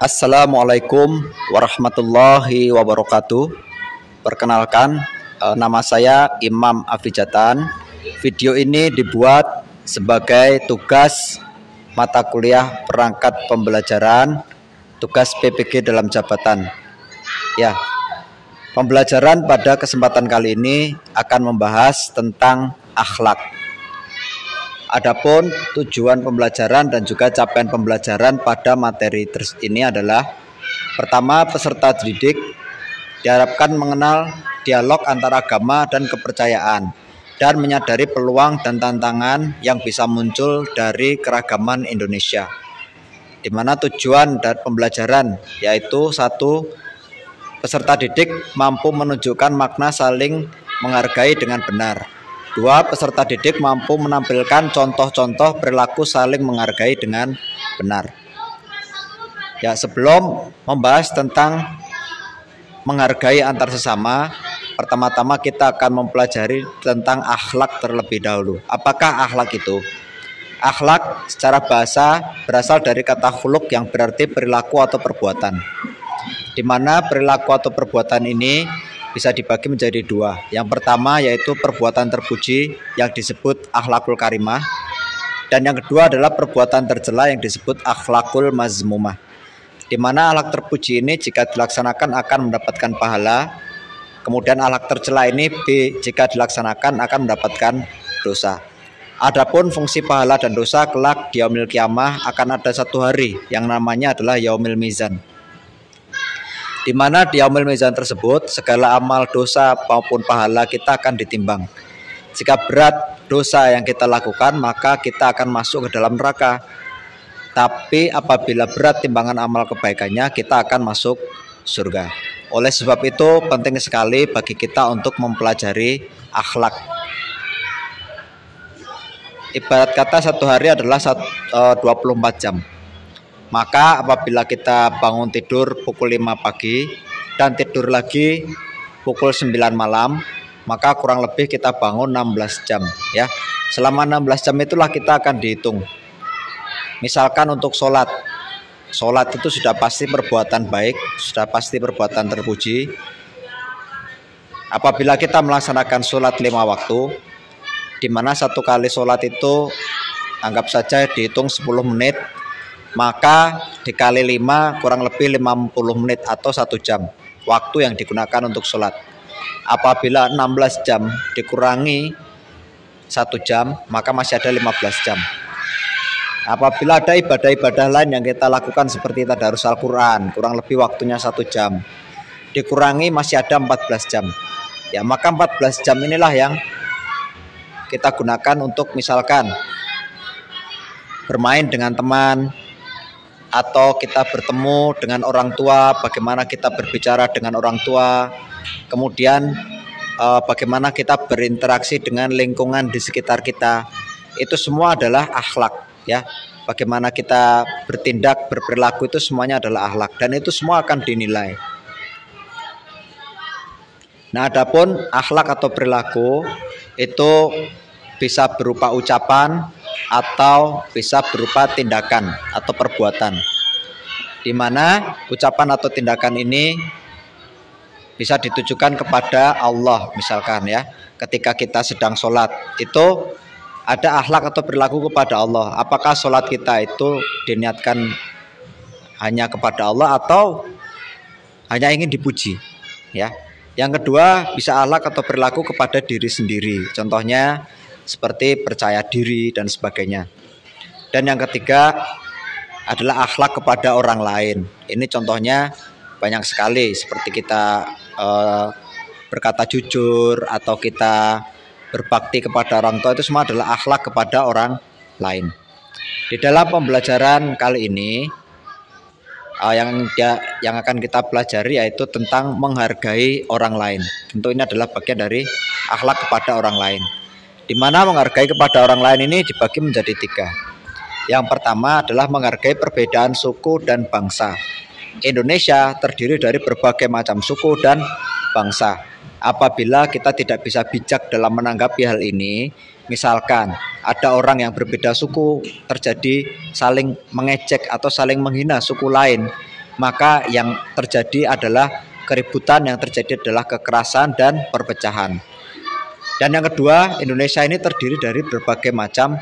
Assalamualaikum warahmatullahi wabarakatuh. Perkenalkan, nama saya Imam Afijatan. Video ini dibuat sebagai tugas mata kuliah perangkat pembelajaran, tugas PPG dalam jabatan. Ya, pembelajaran pada kesempatan kali ini akan membahas tentang akhlak. Adapun tujuan pembelajaran dan juga capaian pembelajaran pada materi ini adalah: pertama, peserta didik diharapkan mengenal dialog antara agama dan kepercayaan dan menyadari peluang dan tantangan yang bisa muncul dari keragaman Indonesia, di mana tujuan dari pembelajaran yaitu: satu, peserta didik mampu menunjukkan makna saling menghargai dengan benar. Dua, peserta didik mampu menampilkan contoh-contoh perilaku saling menghargai dengan benar. Ya, sebelum membahas tentang menghargai antar sesama, pertama-tama kita akan mempelajari tentang akhlak terlebih dahulu. Apakah akhlak itu? Akhlak secara bahasa berasal dari kata khuluq yang berarti perilaku atau perbuatan, di mana perilaku atau perbuatan ini bisa dibagi menjadi dua. Yang pertama yaitu perbuatan terpuji yang disebut akhlakul karimah, dan yang kedua adalah perbuatan tercela yang disebut akhlakul mazmumah, di mana akhlak terpuji ini jika dilaksanakan akan mendapatkan pahala, kemudian akhlak tercela ini jika dilaksanakan akan mendapatkan dosa. Adapun fungsi pahala dan dosa kelak di yaumil kiamah akan ada satu hari yang namanya adalah yaumil mizan, di mana di yaumil mizan tersebut segala amal dosa maupun pahala kita akan ditimbang. Jika berat dosa yang kita lakukan, maka kita akan masuk ke dalam neraka. Tapi apabila berat timbangan amal kebaikannya, kita akan masuk surga. Oleh sebab itu penting sekali bagi kita untuk mempelajari akhlak. Ibarat kata satu hari adalah 24 jam. Maka apabila kita bangun tidur pukul 5 pagi dan tidur lagi pukul 9 malam, maka kurang lebih kita bangun 16 jam ya. Selama 16 jam itulah kita akan dihitung. Misalkan untuk sholat itu sudah pasti perbuatan baik, sudah pasti perbuatan terpuji. Apabila kita melaksanakan sholat 5 waktu, di mana satu kali sholat itu anggap saja dihitung 10 menit, maka dikali 5 kurang lebih 50 menit atau 1 jam waktu yang digunakan untuk sholat. Apabila 16 jam dikurangi 1 jam, maka masih ada 15 jam. Apabila ada ibadah-ibadah lain yang kita lakukan seperti tadarus Al-Quran, kurang lebih waktunya 1 jam, dikurangi masih ada 14 jam. Ya, maka 14 jam inilah yang kita gunakan untuk misalkan bermain dengan teman, atau kita bertemu dengan orang tua, bagaimana kita berbicara dengan orang tua, kemudian bagaimana kita berinteraksi dengan lingkungan di sekitar kita. Itu semua adalah akhlak ya. Bagaimana kita bertindak, berperilaku, itu semuanya adalah akhlak, dan itu semua akan dinilai. Nah, adapun akhlak atau perilaku itu bisa berupa ucapan atau bisa berupa tindakan atau perbuatan, di mana ucapan atau tindakan ini bisa ditujukan kepada Allah. Misalkan ya, ketika kita sedang sholat itu ada akhlak atau perilaku kepada Allah. Apakah sholat kita itu diniatkan hanya kepada Allah atau hanya ingin dipuji ya. Yang kedua, bisa akhlak atau perilaku kepada diri sendiri, contohnya seperti percaya diri dan sebagainya. Dan yang ketiga adalah akhlak kepada orang lain. Ini contohnya banyak sekali, seperti kita berkata jujur atau kita berbakti kepada orang tua, itu semua adalah akhlak kepada orang lain. Di dalam pembelajaran kali ini yang akan kita pelajari yaitu tentang menghargai orang lain. Tentu ini adalah bagian dari akhlak kepada orang lain, di mana menghargai kepada orang lain ini dibagi menjadi 3. Yang pertama adalah menghargai perbedaan suku dan bangsa. Indonesia terdiri dari berbagai macam suku dan bangsa. Apabila kita tidak bisa bijak dalam menanggapi hal ini, misalkan ada orang yang berbeda suku terjadi saling mengejek atau saling menghina suku lain, maka yang terjadi adalah keributan, yang terjadi adalah kekerasan dan perpecahan. Dan yang kedua, Indonesia ini terdiri dari berbagai macam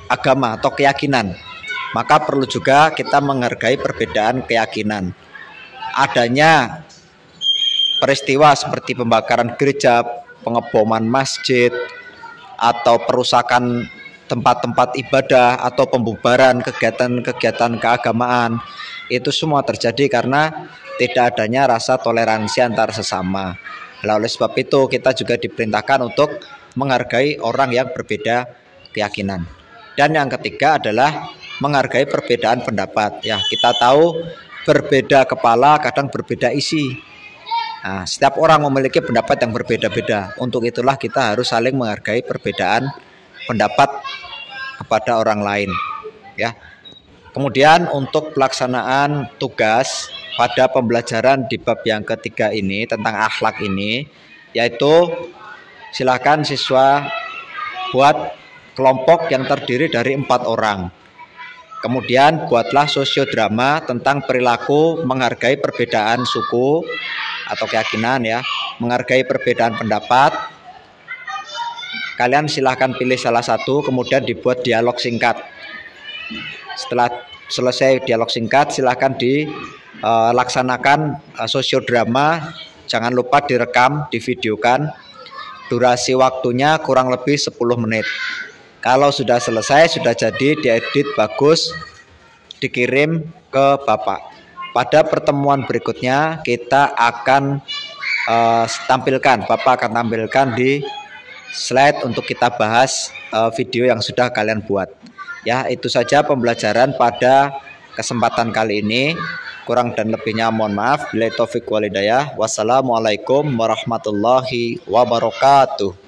agama atau keyakinan. Maka perlu juga kita menghargai perbedaan keyakinan. Adanya peristiwa seperti pembakaran gereja, pengeboman masjid, atau perusakan tempat-tempat ibadah, atau pembubaran kegiatan-kegiatan keagamaan, itu semua terjadi karena tidak adanya rasa toleransi antar sesama. Oleh sebab itu kita juga diperintahkan untuk menghargai orang yang berbeda keyakinan. Dan yang ketiga adalah menghargai perbedaan pendapat. Ya, kita tahu berbeda kepala kadang berbeda isi. Nah, setiap orang memiliki pendapat yang berbeda-beda. Untuk itulah kita harus saling menghargai perbedaan pendapat kepada orang lain. Ya. Kemudian untuk pelaksanaan tugas pada pembelajaran di bab yang ketiga ini tentang akhlak ini, yaitu silakan siswa buat kelompok yang terdiri dari 4 orang. Kemudian buatlah sosiodrama tentang perilaku menghargai perbedaan suku atau keyakinan, ya, menghargai perbedaan pendapat. Kalian silahkan pilih salah satu, kemudian dibuat dialog singkat. Setelah selesai dialog singkat, silahkan dilaksanakan sosiodrama. Jangan lupa direkam, divideokan. Durasi waktunya kurang lebih 10 menit. Kalau sudah selesai, sudah jadi, diedit bagus, dikirim ke Bapak. Pada pertemuan berikutnya kita akan Bapak akan tampilkan di slide untuk kita bahas video yang sudah kalian buat. Ya, itu saja pembelajaran pada kesempatan kali ini. Kurang dan lebihnya mohon maaf. Billahi taufik wal hidayah. Wassalamualaikum warahmatullahi wabarakatuh.